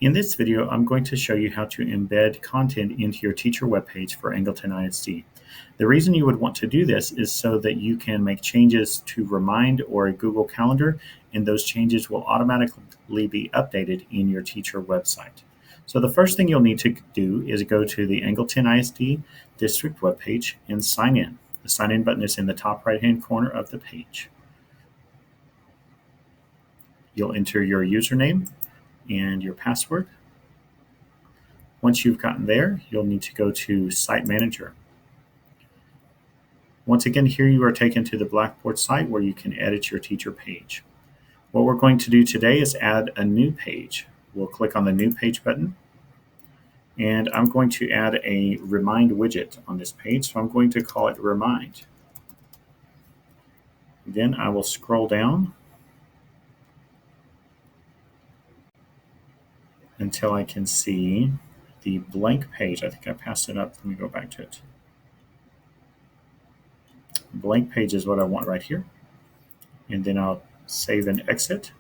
In this video, I'm going to show you how to embed content into your teacher webpage for Angleton ISD. The reason you would want to do this is so that you can make changes to Remind or a Google Calendar, and those changes will automatically be updated in your teacher website. So the first thing you'll need to do is go to the Angleton ISD district webpage and sign in. The sign in button is in the top right-hand corner of the page. You'll enter your username and your password. Once you've gotten there, you'll need to go to Site Manager. Once again, here you are taken to the Blackboard site where you can edit your teacher page. What we're going to do today is add a new page. We'll click on the New Page button, and I'm going to add a Remind widget on this page, so I'm going to call it Remind. Then I will scroll down until I can see the blank page. I think I passed it up. Let me go back to it. Blank page is what I want right here. And then I'll save and exit.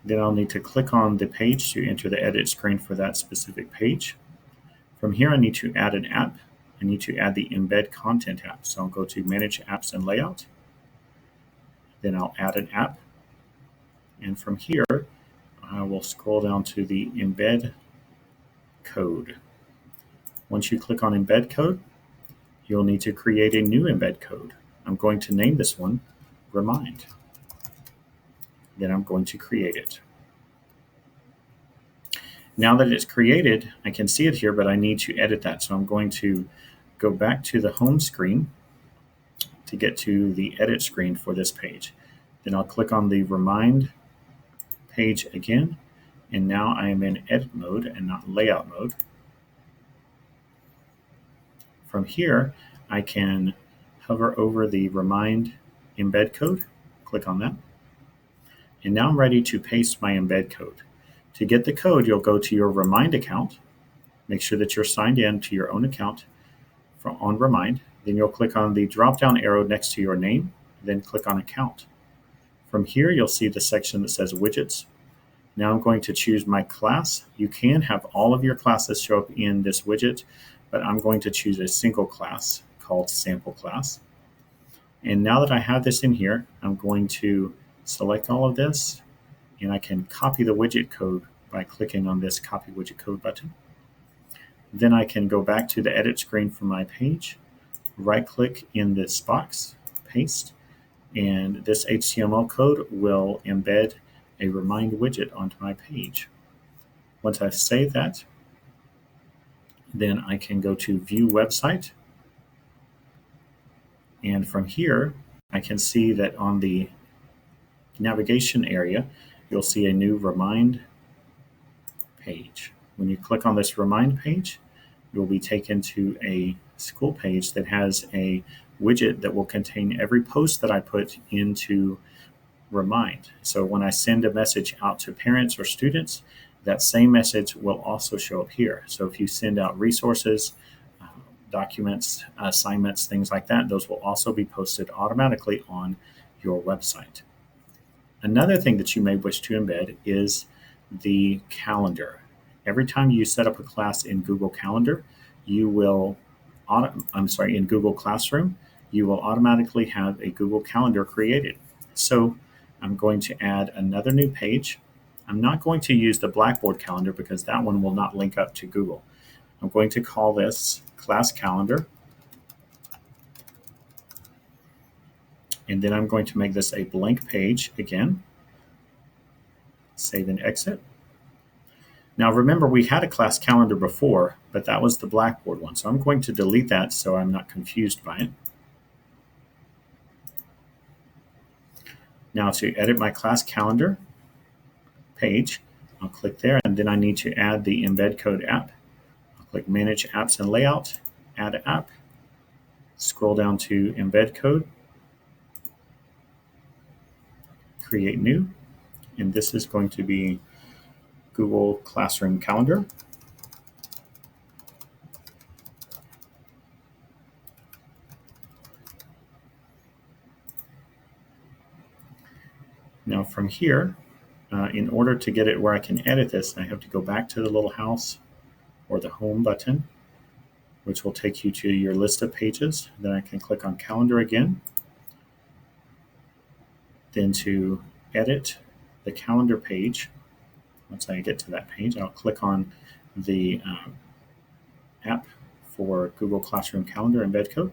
Then I'll need to click on the page to enter the edit screen for that specific page. From here, I need to add an app. I need to add the Embed Content app. So I'll go to Manage Apps and Layout. Then I'll add an app. And from here, I will scroll down to the Embed Code. Once you click on Embed Code, you'll need to create a new embed code. I'm going to name this one Remind. Then I'm going to create it. Now that it's created, I can see it here, but I need to edit that. So I'm going to go back to the home screen to get to the edit screen for this page. Then I'll click on the Remind page again, and now I am in edit mode and not layout mode. From here, I can hover over the Remind embed code, click on that, and now I'm ready to paste my embed code. To get the code, you'll go to your Remind account, make sure that you're signed in to your own account on Remind, then you'll click on the drop-down arrow next to your name, then click on Account. From here, you'll see the section that says Widgets. Now I'm going to choose my class. You can have all of your classes show up in this widget, but I'm going to choose a single class called Sample Class. And now that I have this in here, I'm going to select all of this, and I can copy the widget code by clicking on this Copy Widget Code button. Then I can go back to the edit screen for my page, right-click in this box, paste, and this HTML code will embed a Remind widget onto my page. Once I've saved that, then I can go to View Website. And from here, I can see that on the navigation area, you'll see a new Remind page. When you click on this Remind page, you'll be taken to a school page that has a widget that will contain every post that I put into Remind. So when I send a message out to parents or students, that same message will also show up here. So if you send out resources, documents, assignments, things like that, those will also be posted automatically on your website. Another thing that you may wish to embed is the calendar. Every time you set up a class in Google Calendar, in Google Classroom, you will automatically have a Google Calendar created. So I'm going to add another new page. I'm not going to use the Blackboard calendar because that one will not link up to Google. I'm going to call this Class Calendar. And then I'm going to make this a blank page again. Save and exit. Now remember, we had a class calendar before, but that was the Blackboard one. So I'm going to delete that so I'm not confused by it. Now to edit my class calendar page, I'll click there, and then I need to add the Embed Code app. I'll click Manage Apps and Layout, Add App, scroll down to Embed Code, Create New, and this is going to be Google Classroom Calendar. Now from here, in order to get it where I can edit this, I have to go back to the little house or the home button, which will take you to your list of pages. Then I can click on calendar again. Then to edit the calendar page, once I get to that page, I'll click on the app for Google Classroom Calendar Embed Code.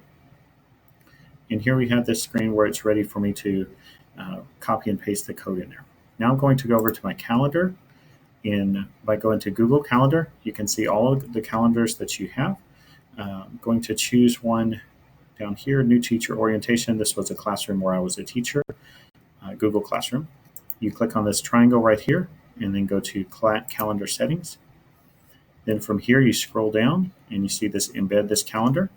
And here we have this screen where it's ready for me to copy and paste the code in there. Now I'm going to go over to my calendar. By going to Google Calendar, you can see all of the calendars that you have. I'm going to choose one down here, New Teacher Orientation. This was a classroom where I was a teacher, Google Classroom. You click on this triangle right here and then go to Calendar Settings. Then from here, you scroll down and you see this Embed This Calendar.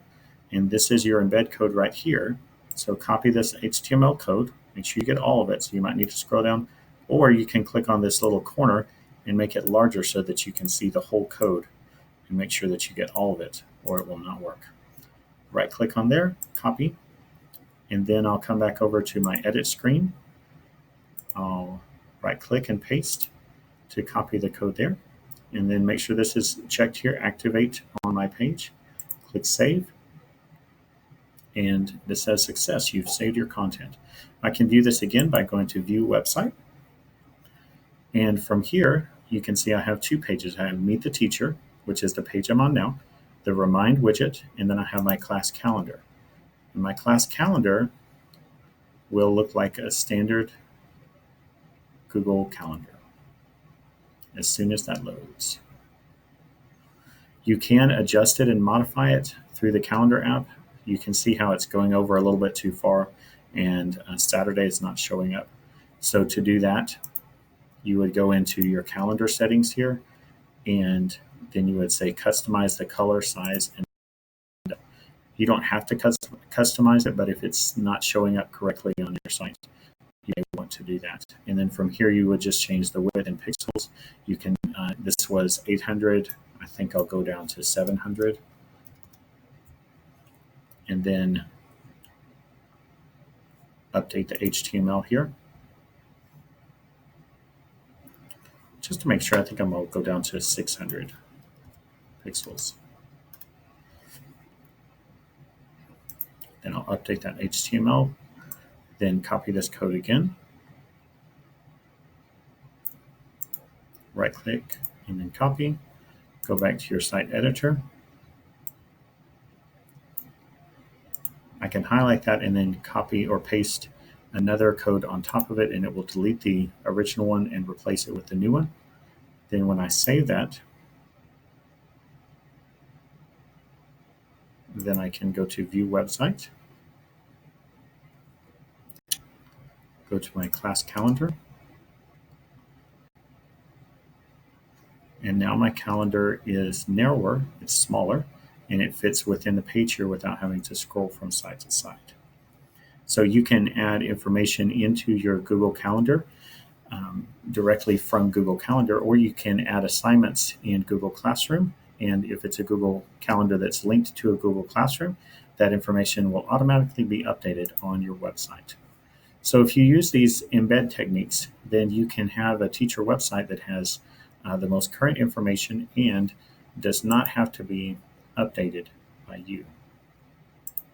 And this is your embed code right here. So copy this HTML code. Make sure you get all of it. So you might need to scroll down. Or you can click on this little corner and make it larger so that you can see the whole code and make sure that you get all of it, or it will not work. Right click on there, copy, and then I'll come back over to my edit screen. I'll right click and paste to copy the code there, and then make sure this is checked here, activate on my page. Click save, and this says success. You've saved your content. I can view this again by going to view website. And from here, you can see I have two pages. I have Meet the Teacher, which is the page I'm on now, the Remind widget, and then I have my class calendar. And my class calendar will look like a standard Google Calendar as soon as that loads. You can adjust it and modify it through the calendar app. You can see how it's going over a little bit too far, and Saturday is not showing up. So to do that, you would go into your calendar settings here, and then you would say customize the color, size, and you don't have to customize it, but if it's not showing up correctly on your site, you may want to do that. And then from here, you would just change the width in pixels. You can, this was 800. I think I'll go down to 700. And then update the HTML here. Just to make sure, I think I'm going to go down to 600 pixels. Then I'll update that HTML, then copy this code again. Right click and then copy. Go back to your site editor. I can highlight that and then copy or paste another code on top of it, and it will delete the original one and replace it with the new one. Then when I save that, then I can go to view website, go to my class calendar, and now my calendar is narrower, it's smaller, and it fits within the page here without having to scroll from side to side. So you can add information into your Google Calendar directly from Google Calendar, or you can add assignments in Google Classroom. And if it's a Google Calendar that's linked to a Google Classroom, that information will automatically be updated on your website. So if you use these embed techniques, then you can have a teacher website that has the most current information and does not have to be updated by you.